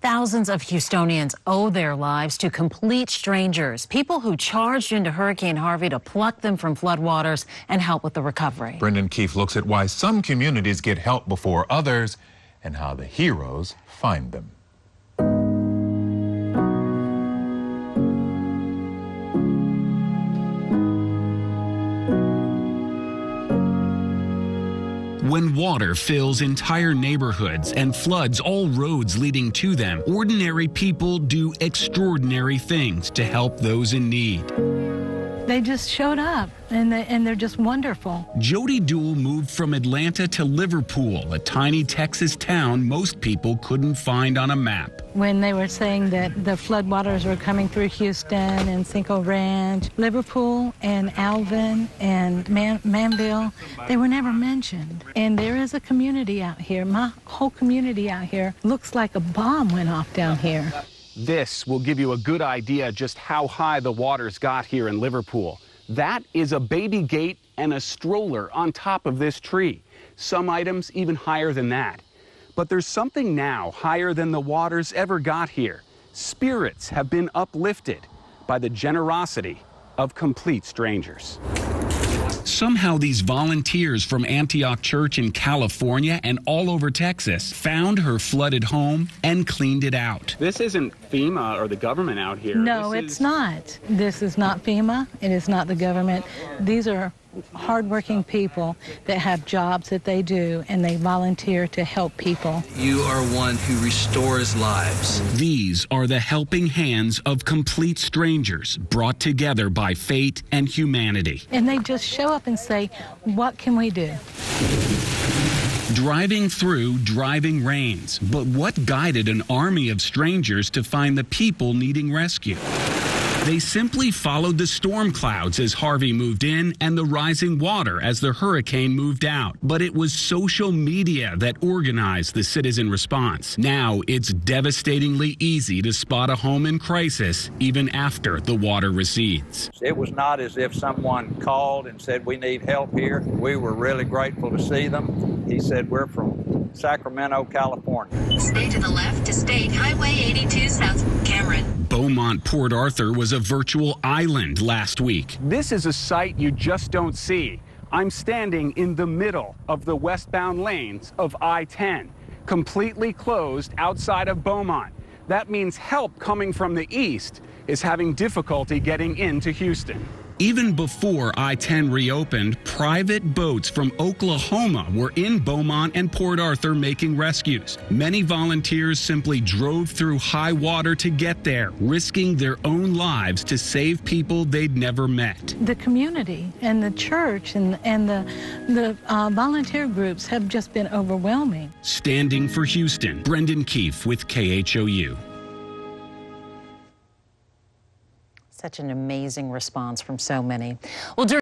Thousands of Houstonians owe their lives to complete strangers, people who charged into Hurricane Harvey to pluck them from floodwaters and help with the recovery. Brendan Keefe looks at why some communities get help before others and how the heroes find them. When water fills entire neighborhoods and floods all roads leading to them, ordinary people do extraordinary things to help those in need. They just showed up, and they're just wonderful. Jody Duell moved from Atlanta to Liverpool, a tiny Texas town most people couldn't find on a map. When they were saying that the floodwaters were coming through Houston and Cinco Ranch, Liverpool and Alvin and Manville, they were never mentioned. And there is a community out here. My whole community out here looks like a bomb went off down here. This will give you a good idea just how high the waters got here in Liverpool. That is a baby gate and a stroller on top of this tree. Some items even higher than that. But there's something now higher than the waters ever got here. Spirits have been uplifted by the generosity of complete strangers. Somehow these volunteers from Antioch Church in California and all over Texas found her flooded home and cleaned it out. This isn't FEMA or the government out here. No, it's not. This is not FEMA. It is not the government. These are hardworking people that have jobs that they do, and they volunteer to help people. You are one who restores lives. These are the helping hands of complete strangers brought together by fate and humanity. And they just show up and say, what can we do? Driving through driving rains, but what guided an army of strangers to find the people needing rescue? They simply followed the storm clouds as Harvey moved in and the rising water as the hurricane moved out. But it was social media that organized the citizen response. Now it's devastatingly easy to spot a home in crisis even after the water recedes. It was not as if someone called and said, we need help here. We were really grateful to see them. He said, we're from Sacramento, California. Stay to the left to State Highway 82 South Cameron. Beaumont Port Arthur was a virtual island last week. This is a sight you just don't see. I'm standing in the middle of the westbound lanes of I-10, completely closed outside of Beaumont. That means help coming from the east is having difficulty getting into Houston. Even before I-10 reopened, private boats from Oklahoma were in Beaumont and Port Arthur making rescues. Many volunteers simply drove through high water to get there, risking their own lives to save people they'd never met. The community and the church and the volunteer groups have just been overwhelming. Standing for Houston, Brendan Keefe with KHOU. Such an amazing response from so many. Well,